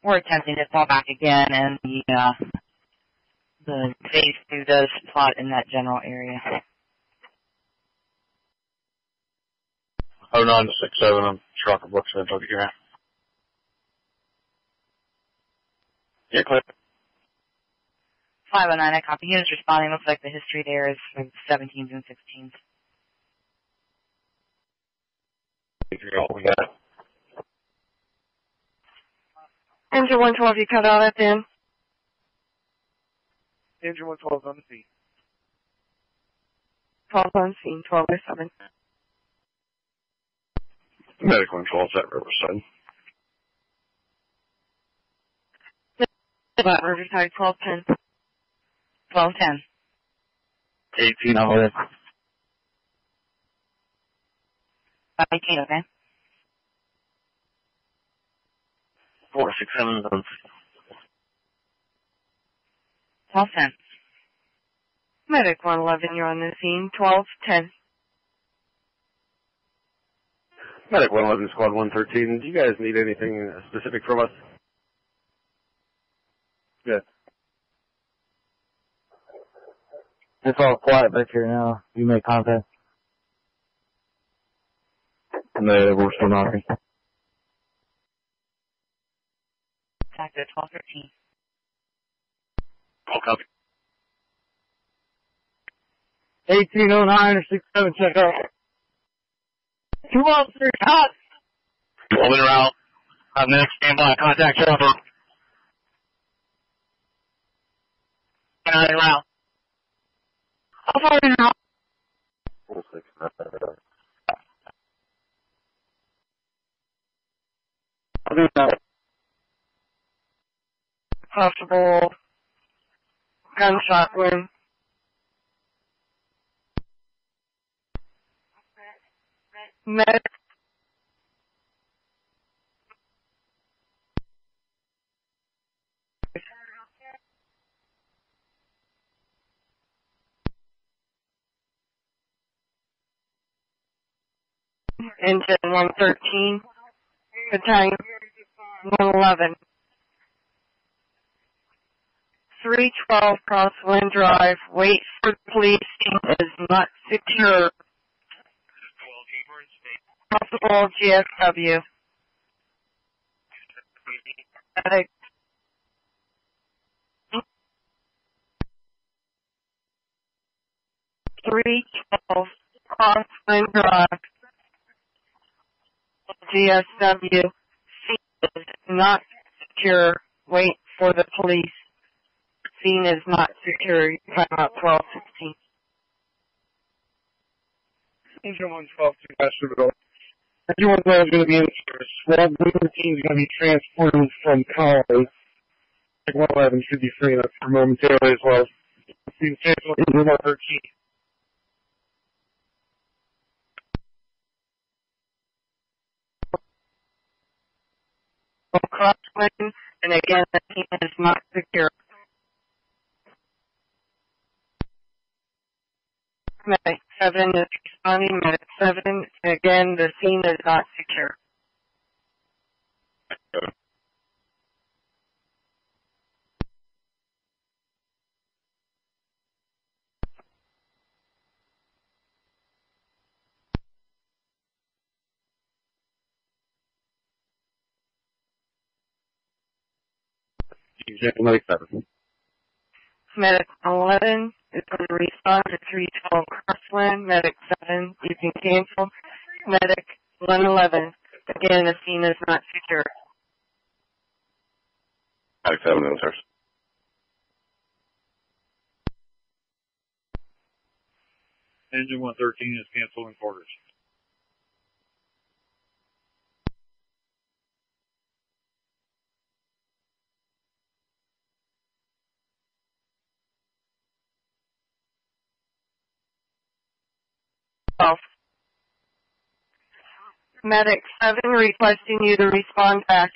we're attempting to fall back again, and the phase 2 does plot in that general area. 0967, I'm Shocker Brooks, I'll get you at. Yeah, clear. 509, I copy. He is responding. Looks like the history there is for 17s and 16s. We got it. Engine 112, you cut out at the end. Engine 112 on the scene. 12 on scene, 12 by 7. Medical 112 at Riverside. Riverside, 1210. 1210. 18, I'm with it. 18, okay. 467 done. 1210. Medic 111, you're on the scene, 1210. Medic 111, Squad 113. Do you guys need anything specific from us? Good. It's all quiet back here now. You make contact. No, we're still knocking. Factor 1213. All copy. 1809 or 67, check out. 2 officers, hot! Moving around. I'm next, stand by, contact chopper. Around. How far in now? 469. Possible gunshot wound. Medic. Engine 113, battalion 111. 312 Crosswind Drive, wait for the police, is not secure. Possible GSW. Medic. 312 Crosswind Drive, GSW. Scene is not secure. Wait for the police. Scene is not secure. Time out 1216. Engine 112 to Westerville. Engine 112 is going to be in service. Squad 113 is going to be transported from Collins. 111 should be freeing up for momentarily as well. See the schedule, Engine 113. Crosswind, and again, the scene is not secure. Medic 7 is responding. Medic 7, again, the scene is not secure. Medic 7. Medic 11 is going to respond to 312 Crosswind. Medic 7, you can cancel. Medic 111, again, the scene is not secure. Medic 7 in service. Engine 113 is canceling quarters. Medic 7 requesting you to respond back.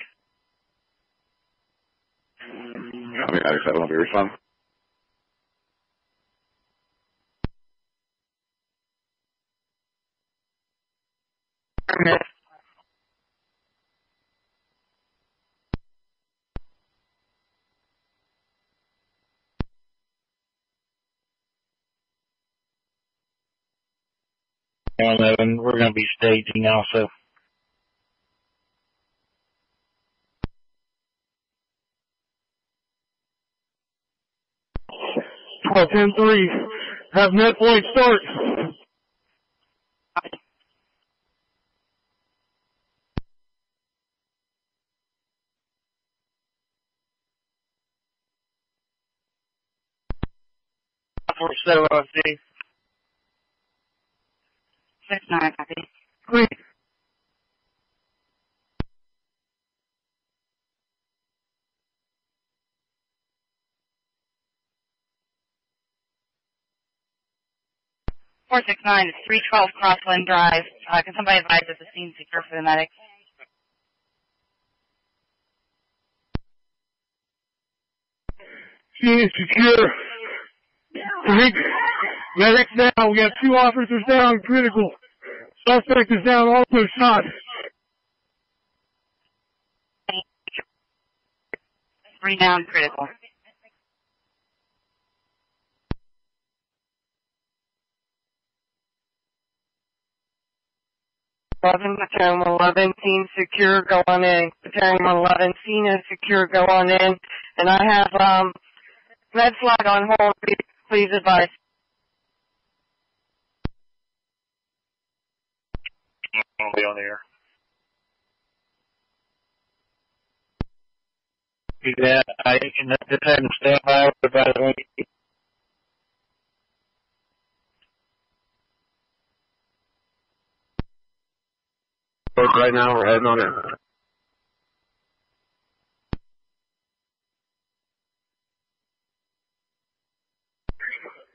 Medic 7 will be responding. 111. We're going to be staging also. Well, 10-3. Have net flight start. So, see. 6-9, copy. Great. Four 6-9, it's 312 Crosswind Drive. Can somebody advise if the scene's secure for the medic? Scene is secure. Medics down. We got 2 officers down. Critical. Suspect is down. Also shot. 3 down, critical. Battalion 11, scene secure, go on in. Battalion 11, scene is secure, go on in. And I have med flag on hold, please advise. I'll be on the air. Yeah, I can just have them stand by about it when you... Right now, we're heading on in.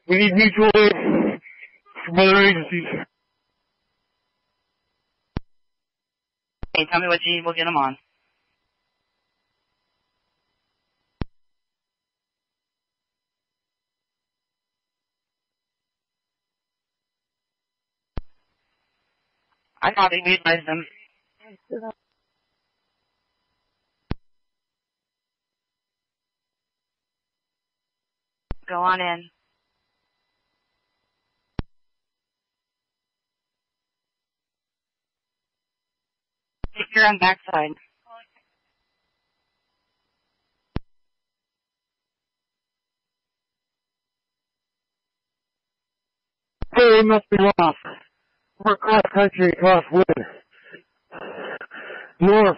We need mutual aid from other agencies. Hey, tell me what you need, we'll get them on. I copy, we advise them. Go on in. Secure on backside. Hey, must be off. We're cross country, cross wind. North.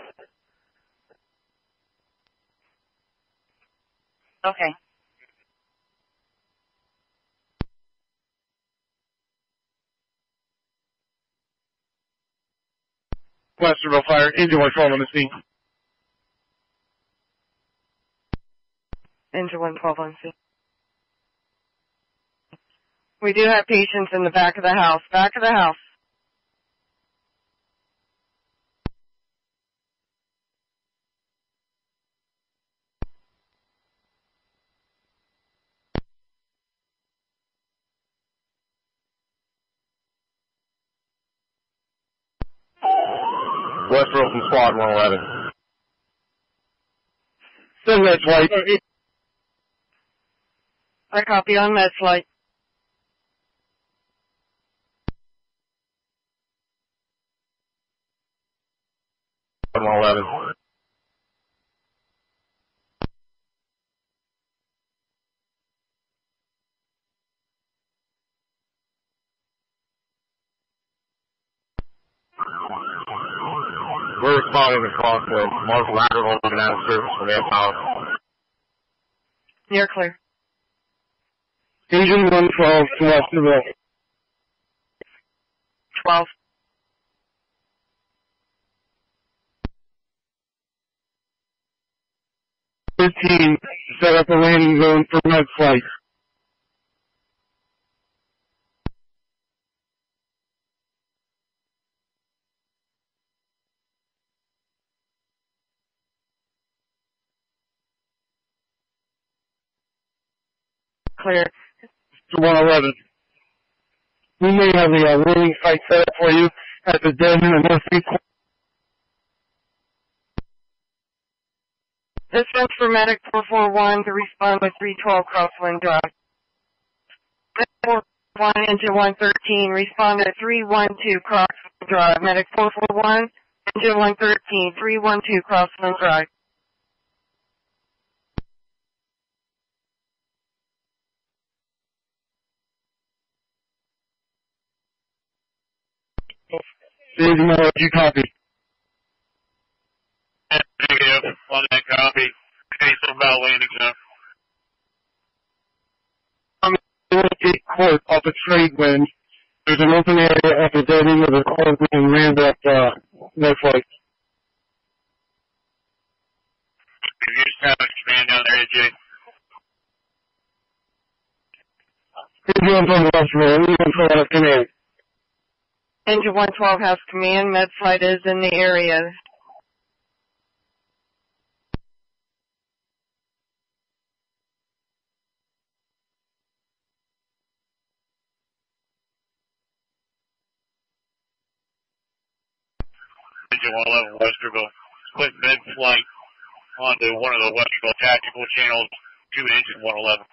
Okay. Westerville fire. Engine 112 on the scene. Engine 112 on scene. We do have patients in the back of the house. Back of the house. Westerville from squad 111. Send that flight. I copy on med flight. Squad 111. We're responding to Crosswind. Multiple lateral looking out of service from the power. Near clear. Engine 112 to Westerville. 12. Set up a landing zone for med flight. Clear. To 111. We may have the landing site set up for you at the den in the northeast corner. This one's for medic 441 to respond with 312 Crosswind Drive. 441 1, engine 113, respond at 312 Crosswind Drive. Medic 441, engine 113, 312 Crosswind Drive. Dave, you copy. Negative on that copy. Case about landing zone. I'm going to take court off a trade wind. There's an open area at the dead end of the court and ran up no flight. You just have a command down there, AJ. Engine 112 Westerville, out of command. Engine 112 has command. Med flight is in the area. Engine 111 Westerville. Split mid-flight onto one of the Westerville tactical channels to engine 111.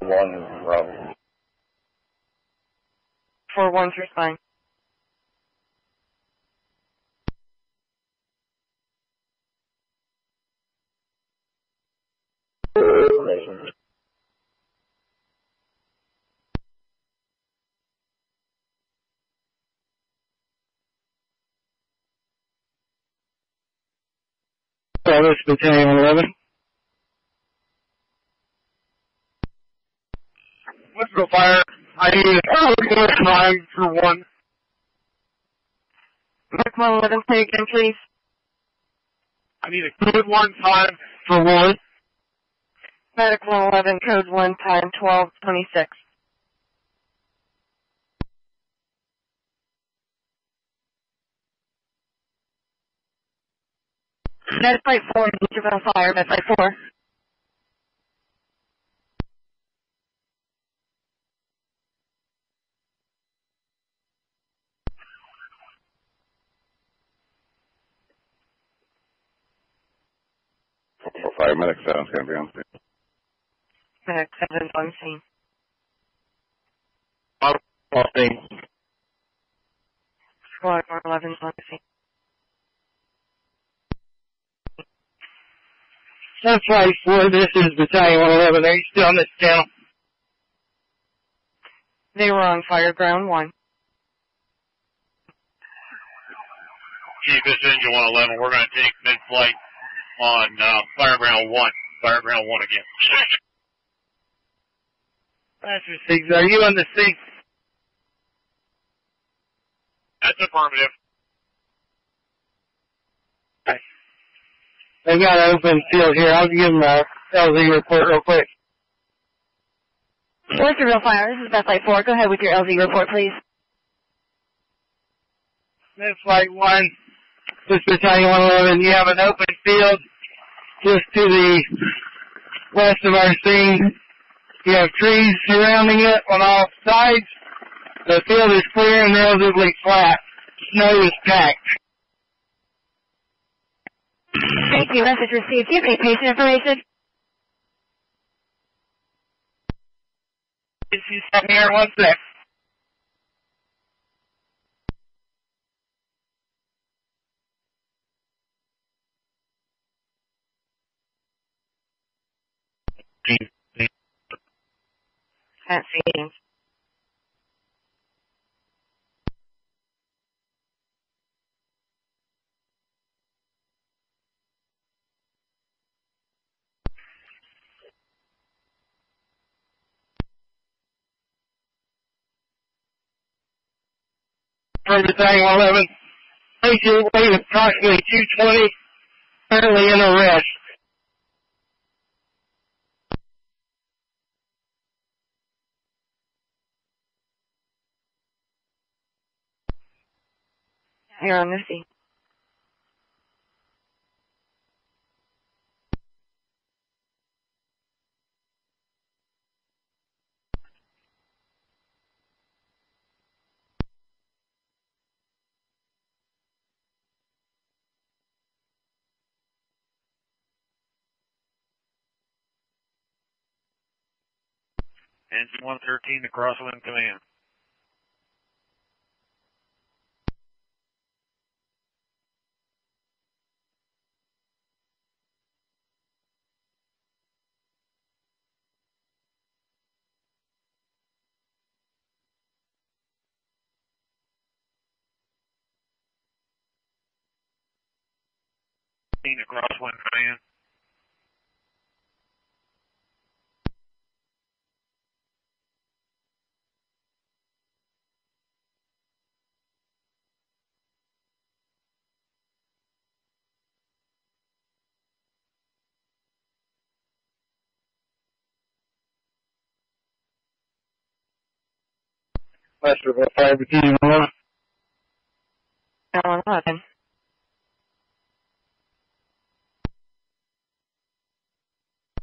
One, Bravo. 4-1 through spine. This Battalion 11. Let's go fire. I need more time for one. Medic 111, say again, please. I need a good one time for one. Medic 111, code 1, time 12:26. Med flight 4, need to fire, med flight 4. Fire medic 7's going to be on scene. Medic 7 on scene. Off thing. Squad 11 on scene. That's right, 4. This is Battalion 111. Are you still on this channel? They were on fire ground 1. Chief, this is engine 111. We're going to take mid-flight on fireground 1. Fireground 1 again. Master 6, are you on the 6? That's affirmative. They've got an open field here. I'll give them a LZ report real quick. Westerville fire, this is Med flight 4. Go ahead with your LZ report, please. Med flight 1, this Battalion 111, you have an open field just to the west of our scene. You have trees surrounding it on all sides. The field is clear and relatively flat. Snow is packed. Thank you, message received. Do you have any patient information? She's sitting here, 1 sec. Can't see him. From Battalion 111, patient weight approximately 220, currently in arrest. You're on the scene. Engine 113 to Crosswind Command. To Crosswind Command. Westerville 5 Battalion 11. 11.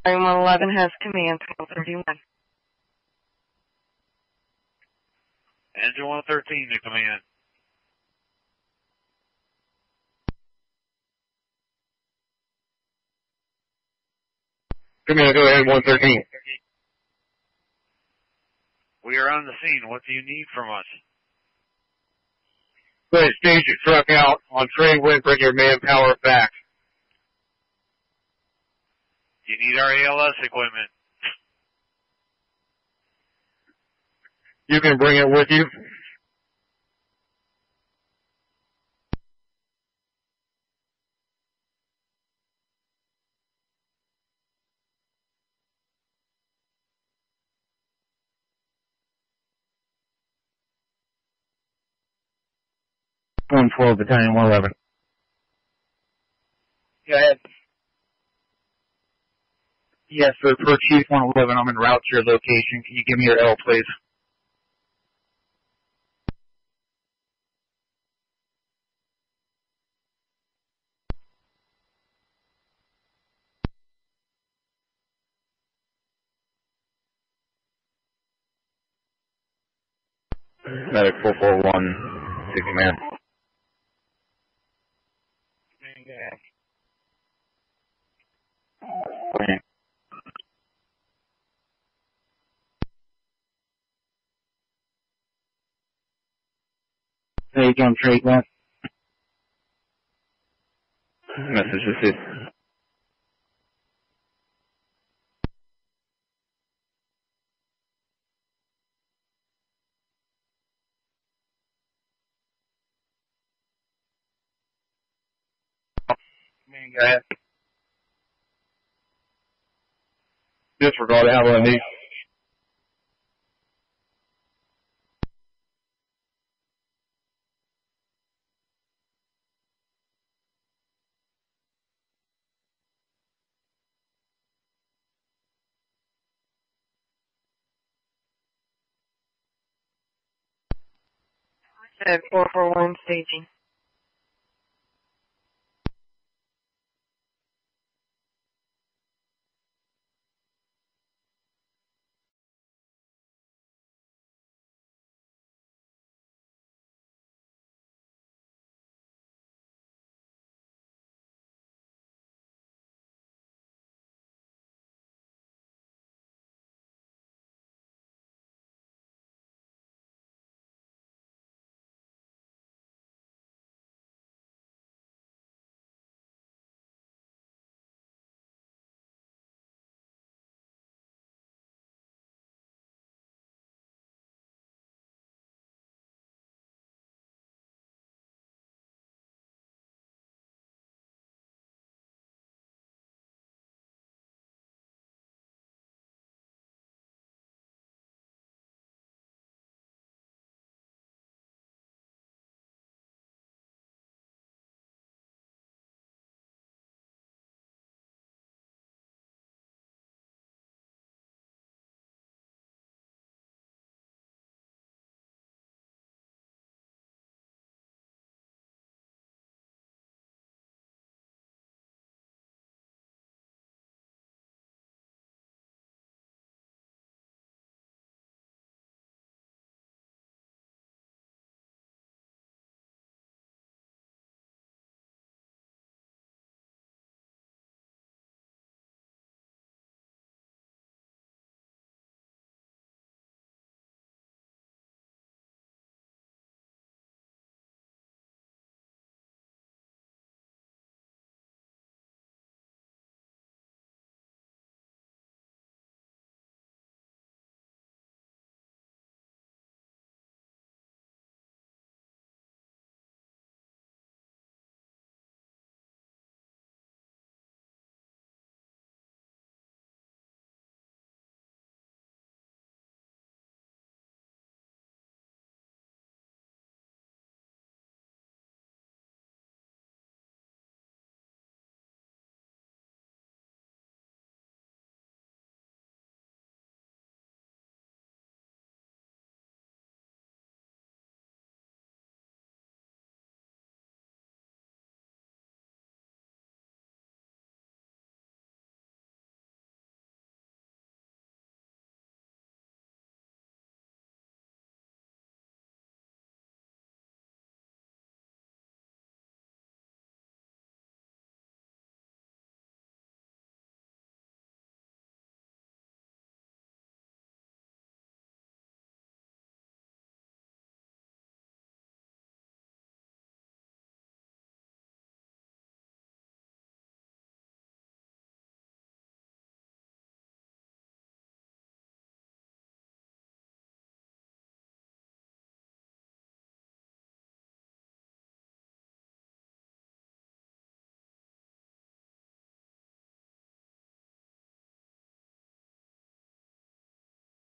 Volume 111 has command 1231. Engine 113 to command. Command, go ahead, 113. We are on the scene. What do you need from us? Go ahead, stage your truck out on trade wind, bring your manpower back. You need our ALS equipment. You can bring it with you. Battalion 111. Go ahead. Yes, sir. Per Chief 111, I'm en route to your location. Can you give me your L, please? Medic 441 to command. There you go, trade wind. Message received. Go ahead. Disregard it, have one of these. Said 441 staging.